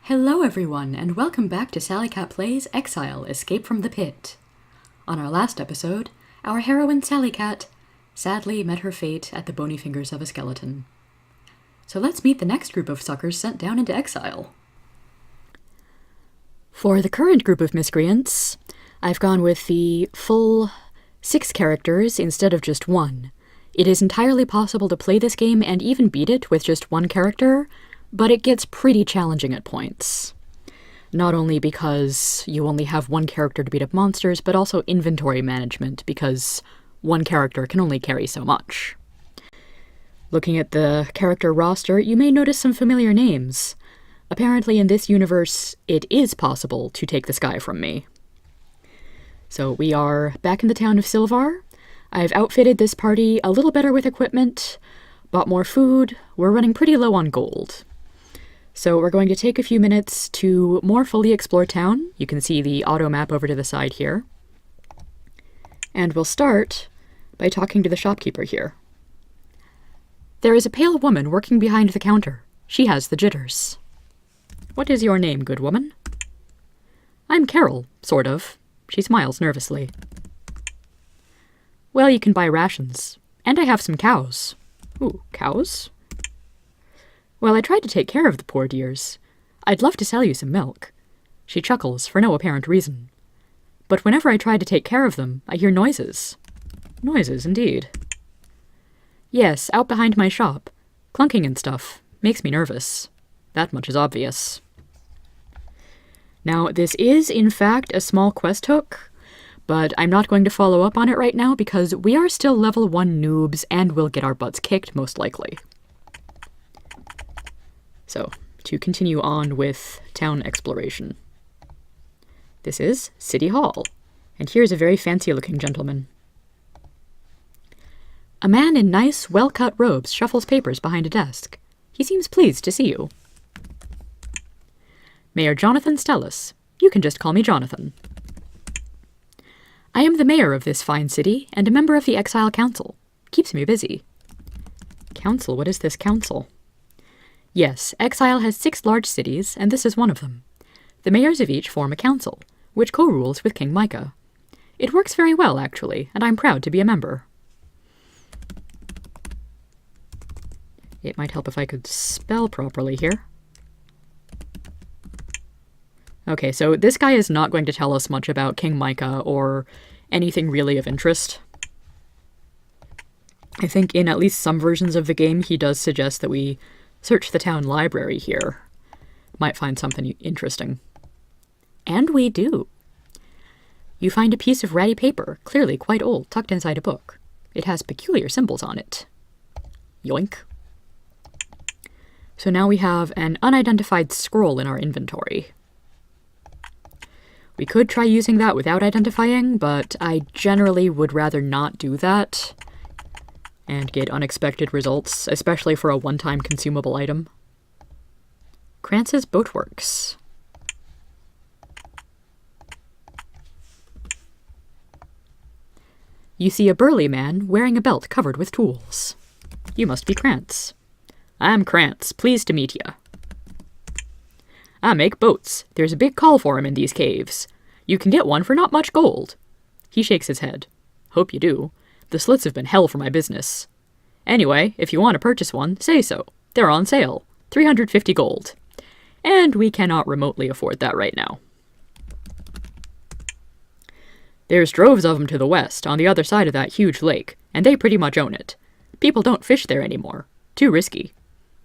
Hello everyone, and welcome back to Salliekat Plays Exile, Escape from the Pit. On our last episode, our heroine Salliekat sadly met her fate at the bony fingers of a skeleton. So let's meet the next group of suckers sent down into exile. For the current group of miscreants, I've gone with the full 6 characters instead of just 1. It is entirely possible to play this game and even beat it with just 1 character, but it gets pretty challenging at points. Not only because you only have 1 character to beat up monsters, but also inventory management, because 1 character can only carry so much. Looking at the character roster, you may notice some familiar names. Apparently in this universe, it is possible to take the sky from me. So we are back in the town of Silvar. I've outfitted this party a little better with equipment, bought more food. We're running pretty low on gold. So we're going to take a few minutes to more fully explore town. You can see the auto map over to the side here. And we'll start by talking to the shopkeeper here. There is a pale woman working behind the counter. She has the jitters. What is your name, good woman? I'm Carol, sort of. She smiles nervously. Well, you can buy rations. And I have some cows. Ooh, cows? Well, I tried to take care of the poor dears. I'd love to sell you some milk. She chuckles for no apparent reason. But whenever I try to take care of them, I hear noises. Noises, indeed. Yes, out behind my shop. Clunking and stuff. Makes me nervous. That much is obvious. Now, this is, in fact, a small quest hook, but I'm not going to follow up on it right now because we are still level 1 noobs and will get our butts kicked, most likely. So, to continue on with town exploration. This is City Hall, and here's a very fancy-looking gentleman. A man in nice, well-cut robes shuffles papers behind a desk. He seems pleased to see you. Mayor Jonathan Stellis. You can just call me Jonathan. I am the mayor of this fine city, and a member of the Exile Council. Keeps me busy. Council? What is this council? Yes, Exile has 6 large cities, and this is one of them. The mayors of each form a council, which co-rules with King Micah. It works very well, actually, and I'm proud to be a member. It might help if I could spell properly here. Okay, so this guy is not going to tell us much about King Micah or anything really of interest. I think in at least some versions of the game he does suggest that we search the town library here. Might find something interesting. And we do. You find a piece of ratty paper, clearly quite old, tucked inside a book. It has peculiar symbols on it. Yoink. So now we have an unidentified scroll in our inventory. We could try using that without identifying, but I generally would rather not do that and get unexpected results, especially for a one-time consumable item. Krantz's Boatworks. You see a burly man wearing a belt covered with tools. You must be Krantz. I'm Krantz, pleased to meet ya. I make boats. There's a big call for 'em in these caves. You can get one for not much gold. He shakes his head. Hope you do. The slits have been hell for my business. Anyway, if you want to purchase one, say so. They're on sale. 350 gold. And we cannot remotely afford that right now. There's droves of them to the west, on the other side of that huge lake, and they pretty much own it. People don't fish there anymore. Too risky.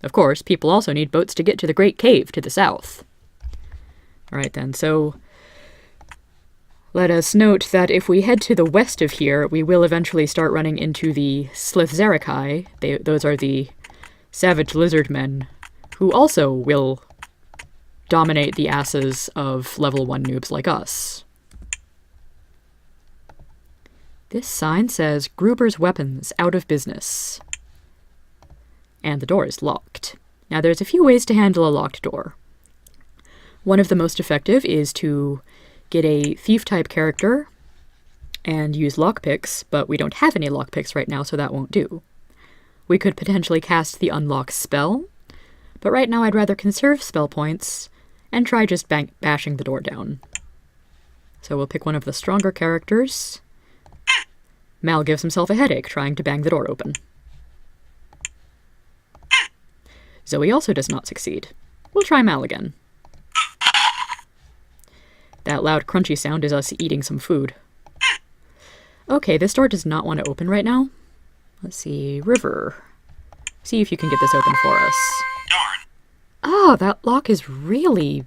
Of course, people also need boats to get to the Great Cave to the south. Alright then, so let us note that if we head to the west of here, we will eventually start running into the Slithzerakai. Those are the savage lizard men, who also will dominate the asses of level 1 noobs like us. This sign says, Gruber's Weapons, out of business. And the door is locked. Now there's a few ways to handle a locked door. One of the most effective is to get a thief-type character and use lockpicks, but we don't have any lockpicks right now, so that won't do. We could potentially cast the unlock spell, but right now I'd rather conserve spell points and try just bashing the door down. So we'll pick one of the stronger characters. Mal gives himself a headache trying to bang the door open. Zoe also does not succeed. We'll try Mal again. That loud crunchy sound is us eating some food. Okay, this door does not want to open right now. Let's see, River. See if you can get this open for us. Darn. Oh, that lock is really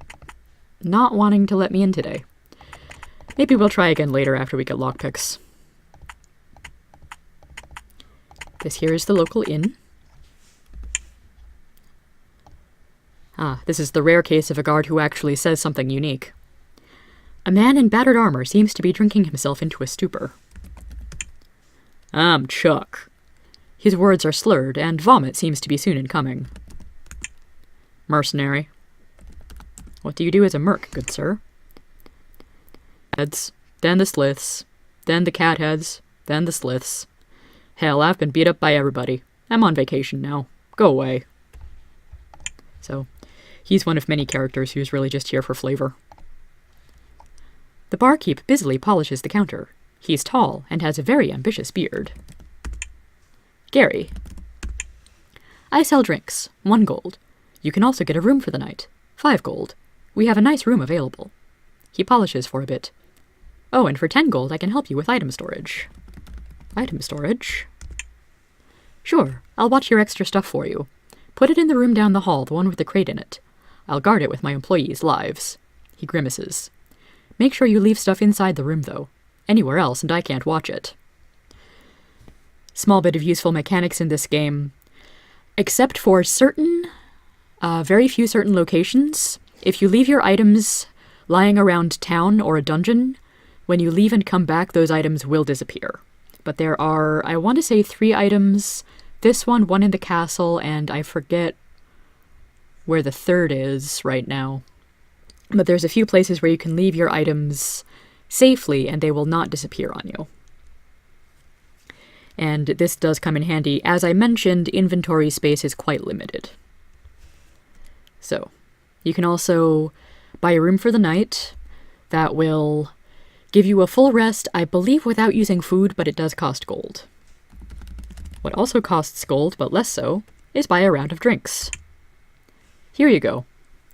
not wanting to let me in today. Maybe we'll try again later after we get lockpicks. This here is the local inn. Ah, this is the rare case of a guard who actually says something unique. A man in battered armor seems to be drinking himself into a stupor. I'm Chuck. His words are slurred, and vomit seems to be soon in coming. Mercenary. What do you do as a merc, good sir? Heads, then the sliths, then the cat heads, then the sliths. Hell, I've been beat up by everybody. I'm on vacation now. Go away. So, he's one of many characters who's really just here for flavor. The barkeep busily polishes the counter. He's tall and has a very ambitious beard. Gary. I sell drinks. 1 gold. You can also get a room for the night. 5 gold. We have a nice room available. He polishes for a bit. Oh, and for 10 gold I can help you with item storage. Item storage? Sure, I'll watch your extra stuff for you. Put it in the room down the hall, the one with the crate in it. I'll guard it with my employees' lives. He grimaces. Make sure you leave stuff inside the room, though. Anywhere else, and I can't watch it. Small bit of useful mechanics in this game. Except for certain, very few certain locations, if you leave your items lying around town or a dungeon, when you leave and come back, those items will disappear. But there are, I want to say 3 items. This one in the castle, and I forget where the 3rd is right now. But there's a few places where you can leave your items safely and they will not disappear on you. And this does come in handy. As I mentioned, inventory space is quite limited. So, you can also buy a room for the night that will give you a full rest, I believe without using food, but it does cost gold. What also costs gold, but less so, is buy a round of drinks. Here you go.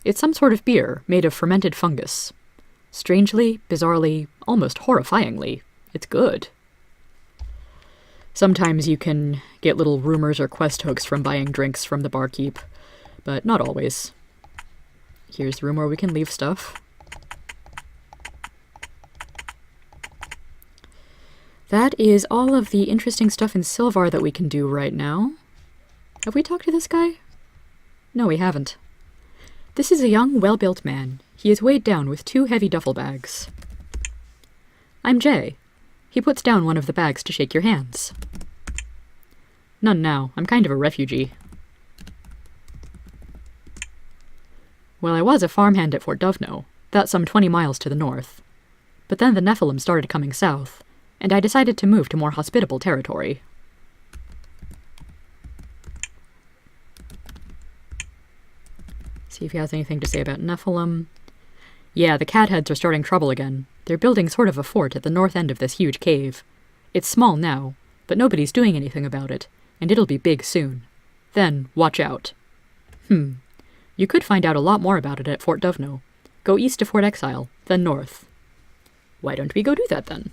It's some sort of beer made of fermented fungus. Strangely, bizarrely, almost horrifyingly, it's good. Sometimes you can get little rumors or quest hooks from buying drinks from the barkeep, but not always. Here's the room where we can leave stuff. That is all of the interesting stuff in Silvar that we can do right now. Have we talked to this guy? No, we haven't. This is a young, well-built man. He is weighed down with 2 heavy duffel bags. I'm Jay. He puts down one of the bags to shake your hands. None now. I'm kind of a refugee. Well, I was a farmhand at Fort Duvno. That's some 20 miles to the north. But then the Nephilim started coming south, and I decided to move to more hospitable territory. See if he has anything to say about Nephilim. Yeah, the catheads are starting trouble again. They're building sort of a fort at the north end of this huge cave. It's small now, but nobody's doing anything about it, and it'll be big soon. Then, watch out. You could find out a lot more about it at Fort Duvno. Go east to Fort Exile, then north. Why don't we go do that then?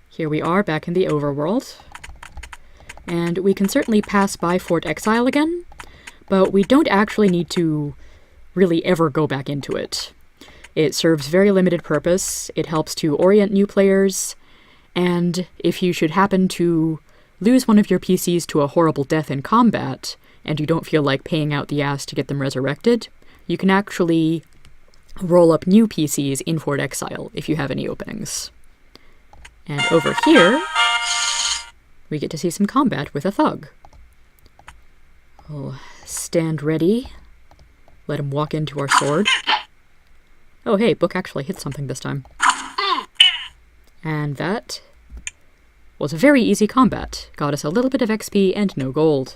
Here we are back in the Overworld. And we can certainly pass by Fort Exile again, but we don't actually need to really ever go back into it. It serves very limited purpose, it helps to orient new players, and if you should happen to lose one of your PCs to a horrible death in combat, and you don't feel like paying out the ass to get them resurrected, you can actually roll up new PCs in Fort Exile if you have any openings. And over here, we get to see some combat with a thug. Oh, stand ready. Let him walk into our sword. Oh hey, book actually hit something this time. And that was a very easy combat. Got us a little bit of XP and no gold.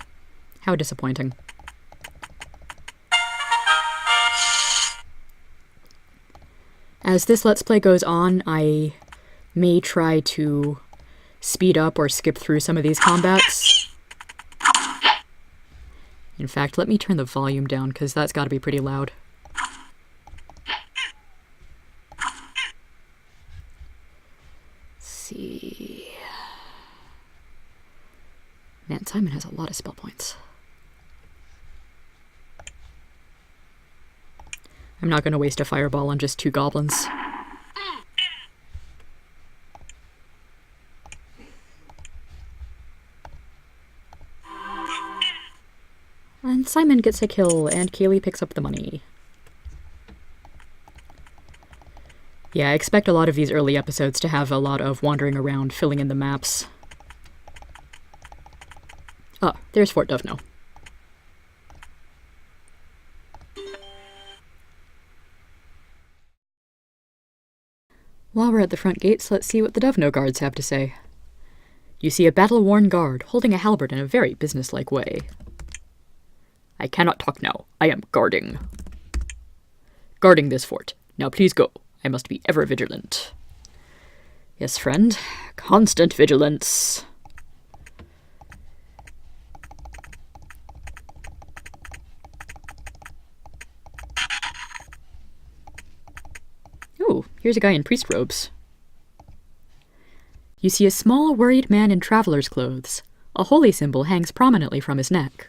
How disappointing. As this Let's Play goes on, I may try to speed up or skip through some of these combats. In fact, let me turn the volume down, because that's got to be pretty loud. Let's see... Man, Simon has a lot of spell points. I'm not going to waste a fireball on just 2 goblins. And Simon gets a kill, and Kaylee picks up the money. Yeah, I expect a lot of these early episodes to have a lot of wandering around, filling in the maps. Oh, there's Fort Duvno. While we're at the front gates, let's see what the Duvno guards have to say. You see a battle-worn guard holding a halberd in a very businesslike way. I cannot talk now. I am guarding. Guarding this fort. Now please go. I must be ever vigilant. Yes, friend. Constant vigilance. Ooh, here's a guy in priest robes. You see a small, worried man in traveler's clothes. A holy symbol hangs prominently from his neck.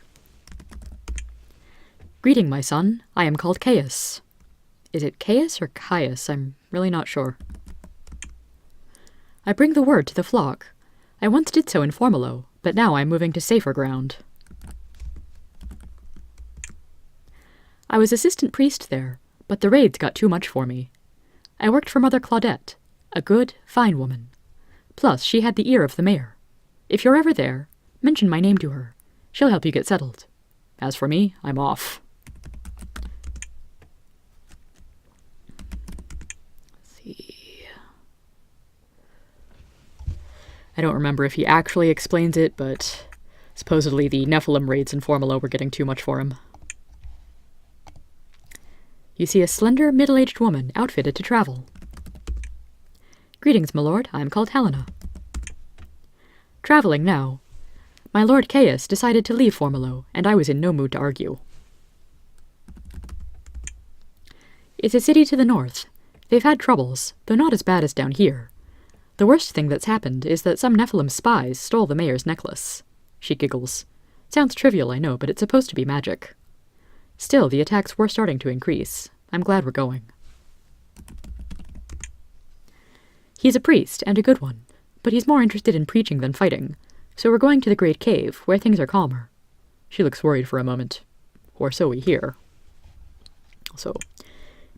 Greeting, my son. I am called Caius. Is it Caius or Caius? I'm really not sure. I bring the word to the flock. I once did so in Formalo, but now I'm moving to safer ground. I was assistant priest there, but the raids got too much for me. I worked for Mother Claudette, a good, fine woman. Plus, she had the ear of the mayor. If you're ever there, mention my name to her. She'll help you get settled. As for me, I'm off. I don't remember if he actually explains it, but supposedly the Nephilim raids in Formalo were getting too much for him. You see a slender, middle-aged woman outfitted to travel. Greetings, my lord. I am called Helena. Traveling now. My lord Caius decided to leave Formalo, and I was in no mood to argue. It's a city to the north. They've had troubles, though not as bad as down here. The worst thing that's happened is that some Nephilim spies stole the mayor's necklace. She giggles. Sounds trivial, I know, but it's supposed to be magic. Still, the attacks were starting to increase. I'm glad we're going. He's a priest, and a good one, but he's more interested in preaching than fighting, so we're going to the Great Cave, where things are calmer. She looks worried for a moment. Or so we hear. Also,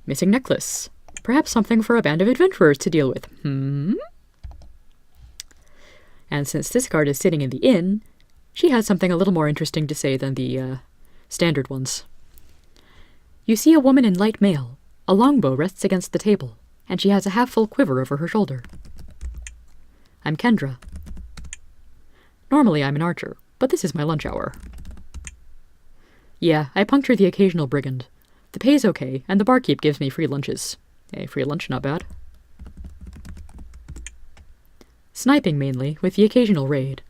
missing necklace. Perhaps something for a band of adventurers to deal with. And since this guard is sitting in the inn, she has something a little more interesting to say than the standard ones. You see a woman in light mail. A longbow rests against the table, and she has a half-full quiver over her shoulder. I'm Kendra. Normally I'm an archer, but this is my lunch hour. Yeah, I puncture the occasional brigand. The pay's okay, and the barkeep gives me free lunches. Hey, free lunch, not bad. Sniping mainly, with the occasional raid.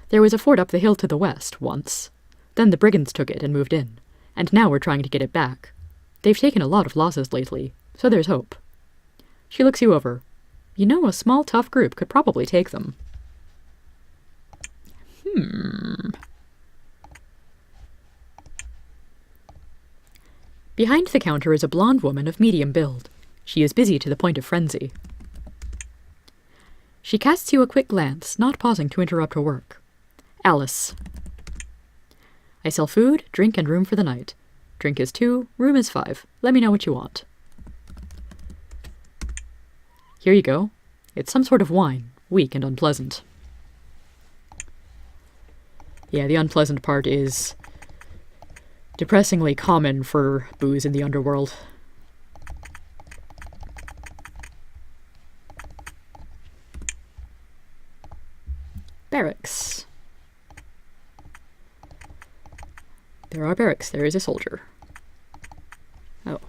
There was a fort up the hill to the west, once. Then the brigands took it and moved in, and now we're trying to get it back. They've taken a lot of losses lately, so there's hope. She looks you over. You know, a small, tough group could probably take them. Behind the counter is a blonde woman of medium build. She is busy to the point of frenzy. She casts you a quick glance, not pausing to interrupt her work. Alice. I sell food, drink, and room for the night. Drink is 2, room is 5. Let me know what you want. Here you go. It's some sort of wine, weak and unpleasant. Yeah, the unpleasant part is depressingly common for booze in the underworld. Barracks. There are barracks. There is a soldier. Oh.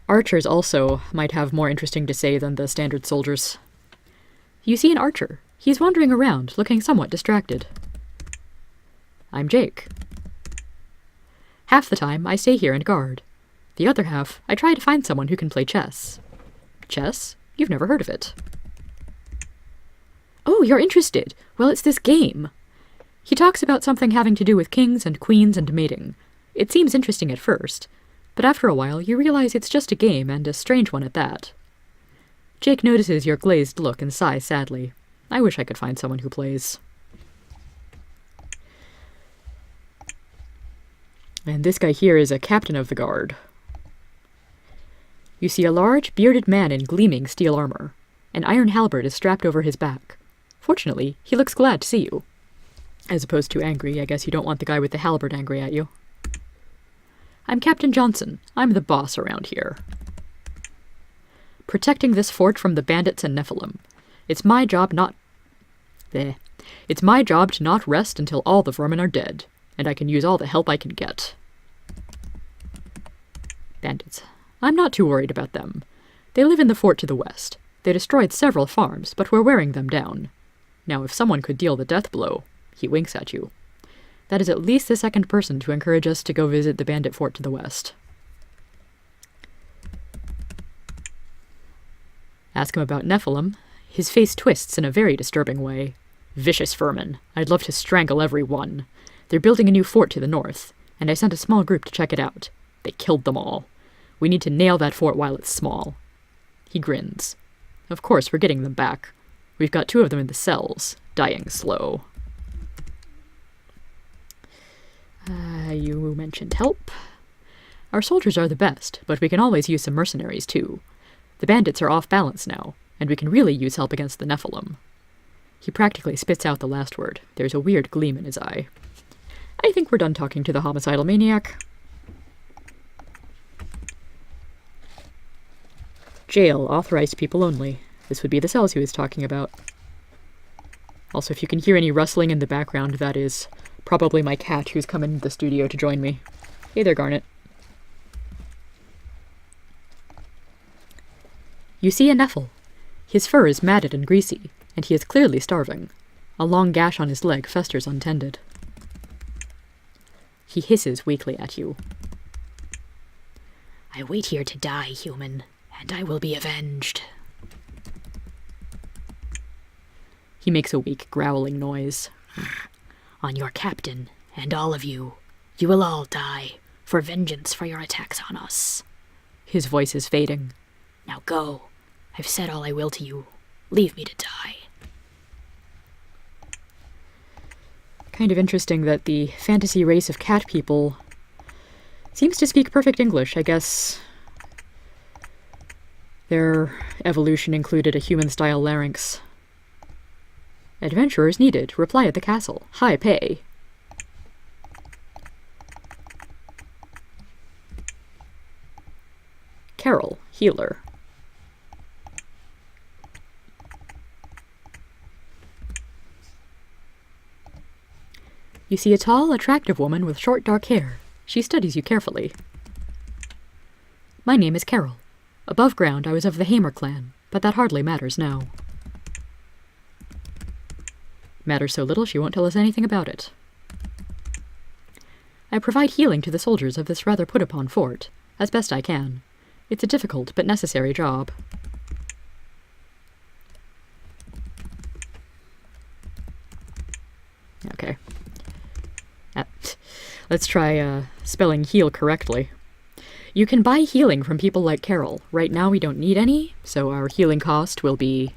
Archers also might have more interesting to say than the standard soldiers. You see an archer. He's wandering around, looking somewhat distracted. I'm Jake. Half the time, I stay here and guard. The other half, I try to find someone who can play chess. Chess? You've never heard of it. Oh, you're interested. Well, it's this game. He talks about something having to do with kings and queens and mating. It seems interesting at first, but after a while you realize it's just a game, and a strange one at that. Jake notices your glazed look and sighs sadly. I wish I could find someone who plays. And this guy here is a captain of the guard. You see a large, bearded man in gleaming steel armor. An iron halberd is strapped over his back. Fortunately, he looks glad to see you. As opposed to angry, I guess you don't want the guy with the halberd angry at you. I'm Captain Johnson. I'm the boss around here. Protecting this fort from the bandits and Nephilim. It's my job It's my job to not rest until all the vermin are dead, and I can use all the help I can get. Bandits. I'm not too worried about them. They live in the fort to the west. They destroyed several farms, but we're wearing them down. Now, if someone could deal the death blow, he winks at you. That is at least the second person to encourage us to go visit the bandit fort to the west. Ask him about Nephilim. His face twists in a very disturbing way. Vicious vermin. I'd love to strangle every one. They're building a new fort to the north, and I sent a small group to check it out. They killed them all. We need to nail that fort while it's small. He grins. Of course, we're getting them back. We've got 2 of them in the cells, dying slow. You mentioned help. Our soldiers are the best, but we can always use some mercenaries too. The bandits are off balance now, and we can really use help against the Nephilim. He practically spits out the last word. There's a weird gleam in his eye. I think we're done talking to the homicidal maniac. Jail, authorized people only. This would be the cells he was talking about. Also, if you can hear any rustling in the background, that is probably my cat who's come into the studio to join me. Hey there, Garnet. You see a Nephil. His fur is matted and greasy, and he is clearly starving. A long gash on his leg festers untended. He hisses weakly at you. I wait here to die, human, and I will be avenged. He makes a weak, growling noise. On your captain, and all of you. You will all die, for vengeance for your attacks on us. His voice is fading. Now go. I've said all I will to you. Leave me to die. Kind of interesting that the fantasy race of cat people seems to speak perfect English. I guess their evolution included a human-style larynx. Adventurers needed. Reply at the castle. High pay. Carol, healer. You see a tall, attractive woman with short, dark hair. She studies you carefully. My name is Carol. Above ground, I was of the Hamer clan, but that hardly matters now. Matters so little she won't tell us anything about it. I provide healing to the soldiers of this rather put-upon fort, as best I can. It's a difficult but necessary job. Okay. Let's try spelling heal correctly. You can buy healing from people like Carol. Right now we don't need any, so our healing cost will be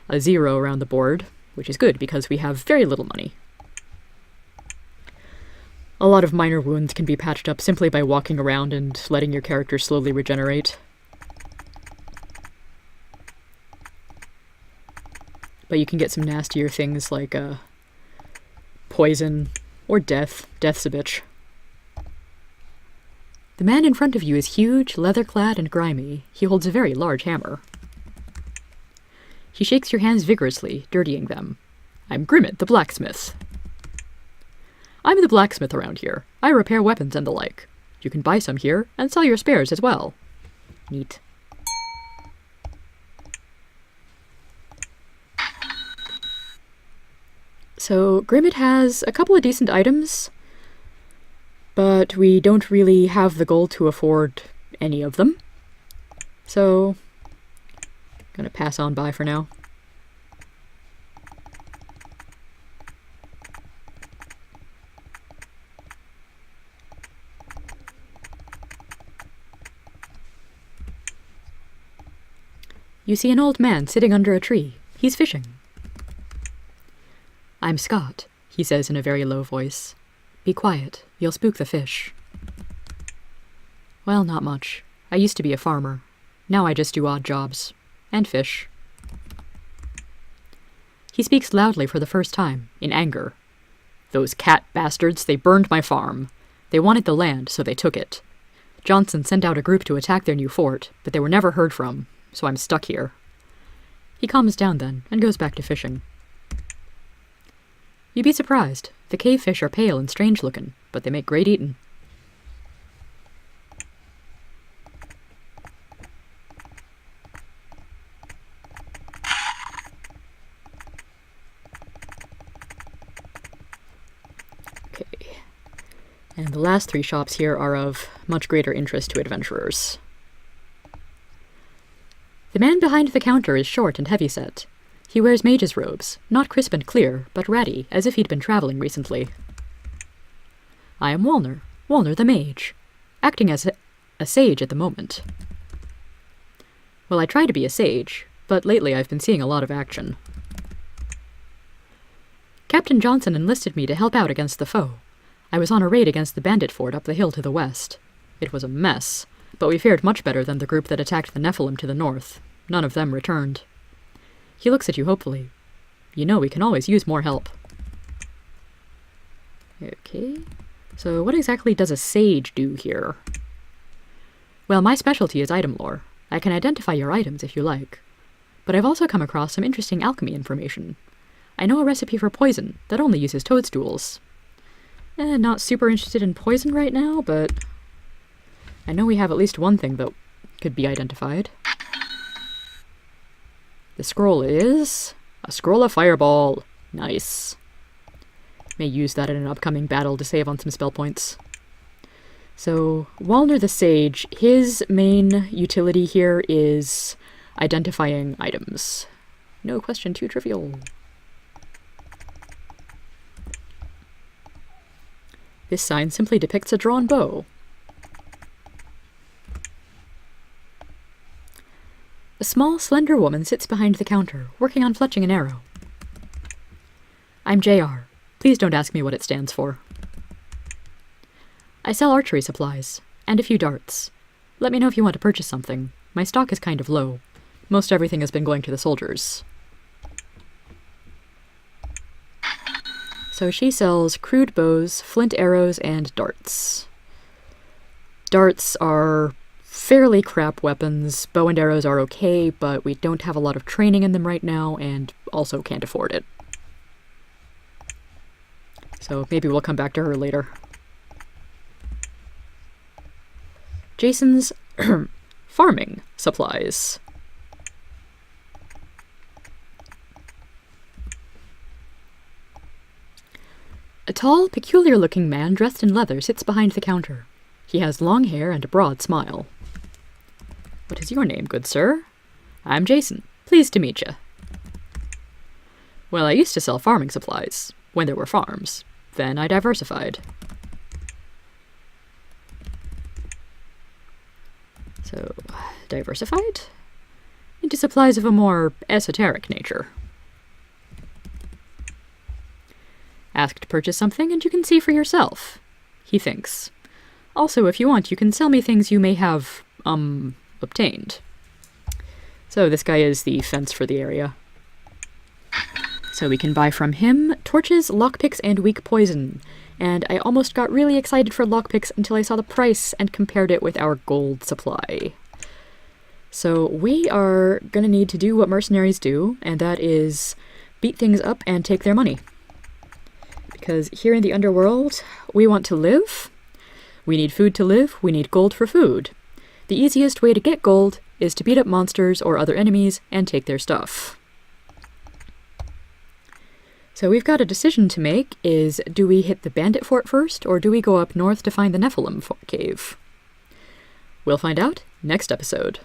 a 0 around the board, which is good because we have very little money. A lot of minor wounds can be patched up simply by walking around and letting your character slowly regenerate. But you can get some nastier things like poison or death. Death's a bitch. The man in front of you is huge, leather-clad, and grimy. He holds a very large hammer. He shakes your hands vigorously, dirtying them. I'm Grimmet, the blacksmith. I'm the blacksmith around here. I repair weapons and the like. You can buy some here and sell your spares as well. Neat. So, Grimmett has a couple of decent items, but we don't really have the gold to afford any of them. So, gonna pass on by for now. You see an old man sitting under a tree. He's fishing. I'm Scott, he says in a very low voice. Be quiet, you'll spook the fish. Well, not much. I used to be a farmer. Now I just do odd jobs. And fish. He speaks loudly for the first time, in anger. Those cat bastards, they burned my farm. They wanted the land, so they took it. Johnson sent out a group to attack their new fort, but they were never heard from, so I'm stuck here. He calms down then, and goes back to fishing. You'd be surprised. The cave fish are pale and strange-looking, but they make great eatin'. Okay. And the last 3 shops here are of much greater interest to adventurers. The man behind the counter is short and heavy-set. He wears mage's robes, not crisp and clear, but ratty, as if he'd been traveling recently. I am Walner the mage, acting as a sage at the moment. Well, I try to be a sage, but lately I've been seeing a lot of action. Captain Johnson enlisted me to help out against the foe. I was on a raid against the bandit fort up the hill to the west. It was a mess, but we fared much better than the group that attacked the Nephilim to the north. None of them returned. He looks at you hopefully. You know we can always use more help. Okay, so what exactly does a sage do here? Well, my specialty is item lore. I can identify your items if you like. But I've also come across some interesting alchemy information. I know a recipe for poison that only uses toadstools. Not super interested in poison right now, but I know we have at least one thing that could be identified. The scroll is a scroll of fireball. Nice. May use that in an upcoming battle to save on some spell points. So, Walner the Sage, his main utility here is identifying items. No question too trivial. This sign simply depicts a drawn bow. A small, slender woman sits behind the counter, working on fletching an arrow. I'm JR. Please don't ask me what it stands for. I sell archery supplies, and a few darts. Let me know if you want to purchase something. My stock is kind of low. Most everything has been going to the soldiers. So she sells crude bows, flint arrows, and darts. Darts are fairly crap weapons. Bow and arrows are okay, but we don't have a lot of training in them right now, and also can't afford it. So maybe we'll come back to her later. Jason's farming supplies. A tall, peculiar-looking man dressed in leather sits behind the counter. He has long hair and a broad smile. What is your name, good sir? I'm Jason. Pleased to meet you. Well, I used to sell farming supplies, when there were farms. Then I diversified. So, diversified? Into supplies of a more esoteric nature. Ask to purchase something and you can see for yourself, he thinks. Also, if you want, you can sell me things you may have, obtained. So this guy is the fence for the area. So we can buy from him torches, lockpicks, and weak poison. And I almost got really excited for lockpicks until I saw the price and compared it with our gold supply. So we are gonna need to do what mercenaries do, and that is beat things up and take their money. Because here in the underworld, we want to live. We need food to live. We need gold for food. The easiest way to get gold is to beat up monsters or other enemies and take their stuff. So we've got a decision to make, is do we hit the bandit fort first, or do we go up north to find the Nephilim cave? We'll find out next episode.